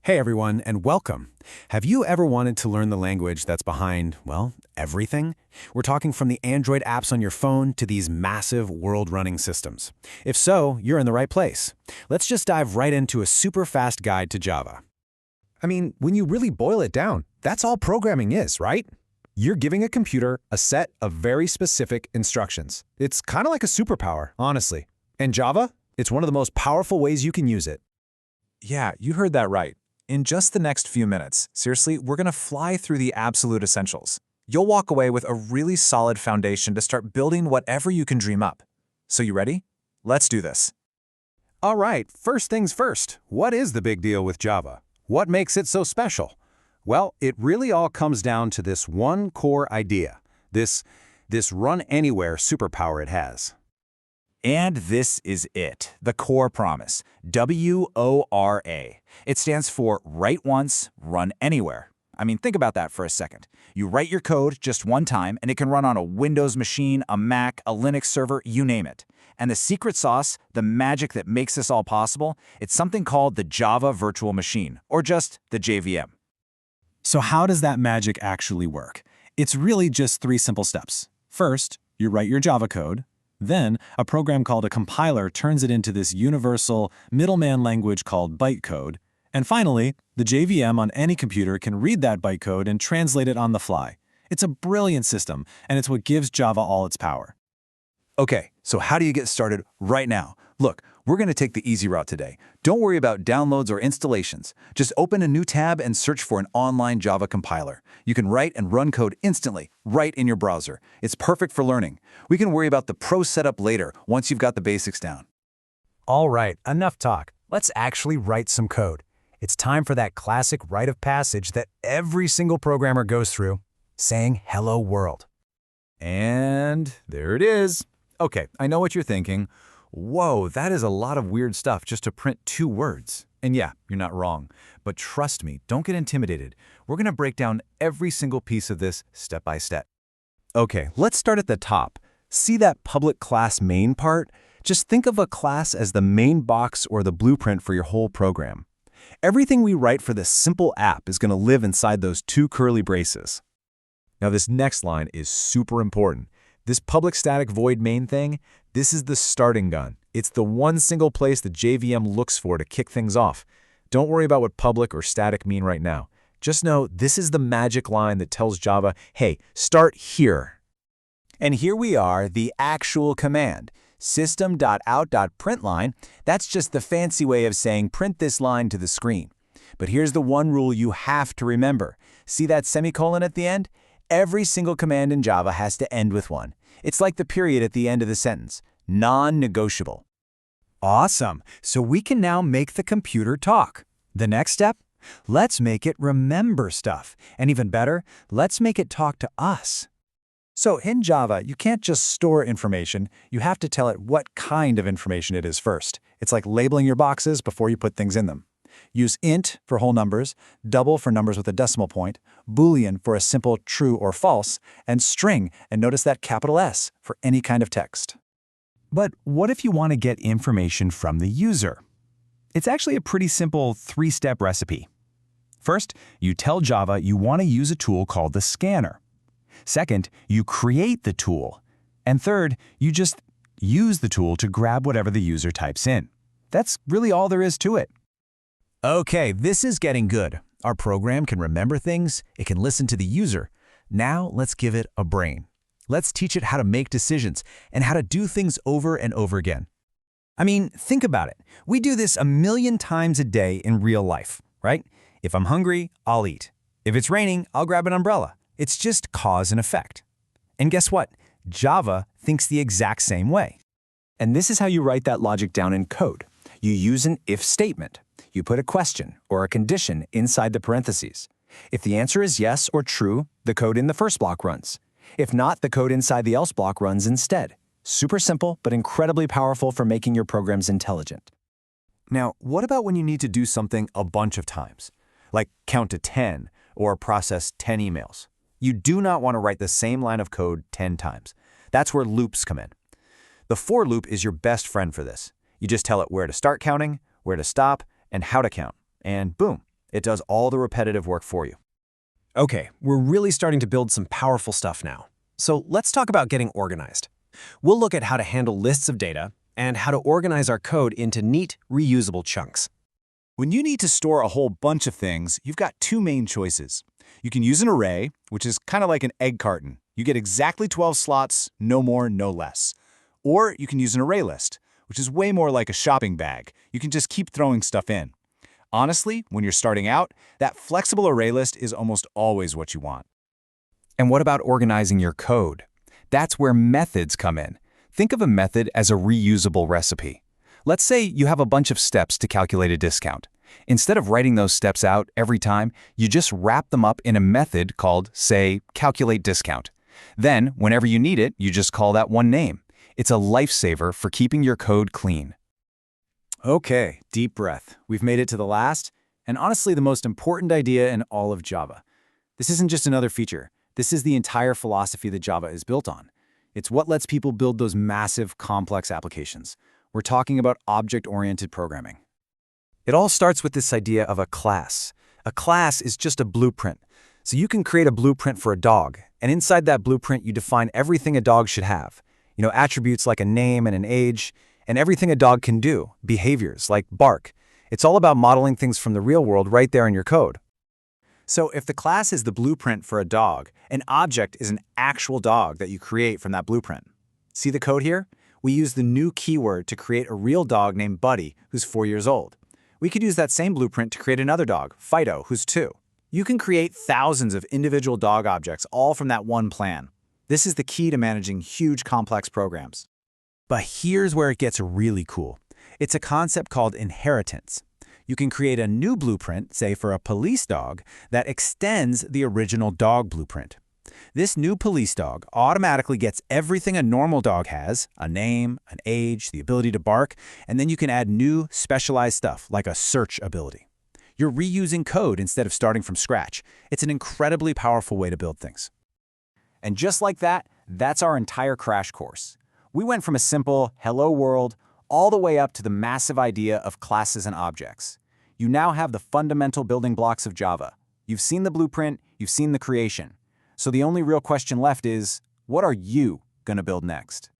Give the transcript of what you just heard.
Hey everyone, and welcome. Have you ever wanted to learn the language that's behind, well, everything? We're talking from the Android apps on your phone to these massive world-running systems. If so, you're in the right place. Let's just dive right into a super fast guide to Java. I mean, when you really boil it down, that's all programming is, right? You're giving a computer a set of very specific instructions. It's kind of like a superpower, honestly. And Java, it's one of the most powerful ways you can use it. Yeah, you heard that right. In just the next few minutes, seriously, we're going to fly through the absolute essentials. You'll walk away with a really solid foundation to start building whatever you can dream up. So you ready? Let's do this. All right, first things first. What is the big deal with Java? What makes it so special? Well, it really all comes down to this one core idea, this run-anywhere superpower it has. And this is it, the core promise, WORA. It stands for Write Once, Run Anywhere. I mean, think about that for a second. You write your code just one time, and it can run on a Windows machine, a Mac, a Linux server, you name it. And the secret sauce, the magic that makes this all possible, it's something called the Java Virtual Machine, or just the JVM. So how does that magic actually work? It's really just three simple steps. First, you write your Java code. Then, a program called a compiler turns it into this universal middleman language called bytecode. And finally, the JVM on any computer can read that bytecode and translate it on the fly. It's a brilliant system, and it's what gives Java all its power. Okay, so how do you get started right now? Look, we're going to take the easy route today. Don't worry about downloads or installations. Just open a new tab and search for an online Java compiler. You can write and run code instantly, right in your browser. It's perfect for learning. We can worry about the pro setup later, once you've got the basics down. All right, enough talk. Let's actually write some code. It's time for that classic rite of passage that every single programmer goes through, saying hello world. And there it is. Okay, I know what you're thinking. Whoa, that is a lot of weird stuff just to print 2 words. And yeah, you're not wrong. But trust me, don't get intimidated. We're going to break down every single piece of this step by step. Okay, let's start at the top. See that public class main part? Just think of a class as the main box or the blueprint for your whole program. Everything we write for this simple app is going to live inside those 2 curly braces. Now this next line is super important. This public static void main thing, this is the starting gun. It's the one single place the JVM looks for to kick things off. Don't worry about what public or static mean right now. Just know this is the magic line that tells Java, hey, start here. And here we are, the actual command, system.out.println. That's just the fancy way of saying print this line to the screen. But here's the one rule you have to remember. See that semicolon at the end? Every single command in Java has to end with one. It's like the period at the end of the sentence, non-negotiable. Awesome, so we can now make the computer talk. The next step? Let's make it remember stuff. And even better, let's make it talk to us. So in Java, you can't just store information, you have to tell it what kind of information it is first. It's like labeling your boxes before you put things in them. Use int for whole numbers, double for numbers with a decimal point, boolean for a simple true or false, and string, and notice that capital S for any kind of text. But what if you want to get information from the user? It's actually a pretty simple 3-step recipe. First, you tell Java you want to use a tool called the scanner. Second, you create the tool. And third, you just use the tool to grab whatever the user types in. That's really all there is to it. Okay, this is getting good. Our program can remember things, it can listen to the user. Now let's give it a brain. Let's teach it how to make decisions and how to do things over and over again. I mean, think about it. We do this a million times a day in real life, right? If I'm hungry, I'll eat. If it's raining, I'll grab an umbrella. It's just cause and effect. And guess what? Java thinks the exact same way. And this is how you write that logic down in code. You use an if statement. You put a question or a condition inside the parentheses. If the answer is yes or true, the code in the first block runs. If not, the code inside the else block runs instead. Super simple, but incredibly powerful for making your programs intelligent. Now, what about when you need to do something a bunch of times? Like count to 10 or process 10 emails. You do not want to write the same line of code 10 times. That's where loops come in. The for loop is your best friend for this. You just tell it where to start counting, where to stop, and how to count. And boom, It does all the repetitive work for you. Okay, we're really starting to build some powerful stuff now. So let's talk about getting organized. We'll look at how to handle lists of data and how to organize our code into neat, reusable chunks. When you need to store a whole bunch of things, you've got two main choices. You can use an array, which is kind of like an egg carton. You get exactly 12 slots, no more, no less. Or you can use an array list, which is way more like a shopping bag. You can just keep throwing stuff in. Honestly, when you're starting out, that flexible array list is almost always what you want. And what about organizing your code? That's where methods come in. Think of a method as a reusable recipe. Let's say you have a bunch of steps to calculate a discount. Instead of writing those steps out every time, you just wrap them up in a method called, say, calculate discount. Then, whenever you need it, you just call that one name. It's a lifesaver for keeping your code clean. Okay, deep breath. We've made it to the last, and honestly the most important idea in all of Java. This isn't just another feature. This is the entire philosophy that Java is built on. It's what lets people build those massive, complex applications. We're talking about object-oriented programming. It all starts with this idea of a class. A class is just a blueprint. So you can create a blueprint for a dog, and inside that blueprint you define everything a dog should have. Attributes like a name and an age, and everything a dog can do, behaviors like bark. It's all about modeling things from the real world right there in your code. So if the class is the blueprint for a dog, an object is an actual dog that you create from that blueprint. See the code here? We use the new keyword to create a real dog named Buddy, who's 4 years old. We could use that same blueprint to create another dog, Fido, who's 2. You can create thousands of individual dog objects all from that one plan. This is the key to managing huge, complex programs. But here's where it gets really cool. It's a concept called inheritance. You can create a new blueprint, say for a police dog, that extends the original dog blueprint. This new police dog automatically gets everything a normal dog has, a name, an age, the ability to bark, and then you can add new specialized stuff like a search ability. You're reusing code instead of starting from scratch. It's an incredibly powerful way to build things. And just like that, that's our entire crash course. We went from a simple hello world all the way up to the massive idea of classes and objects. You now have the fundamental building blocks of Java. You've seen the blueprint, you've seen the creation. So the only real question left is, what are you going to build next?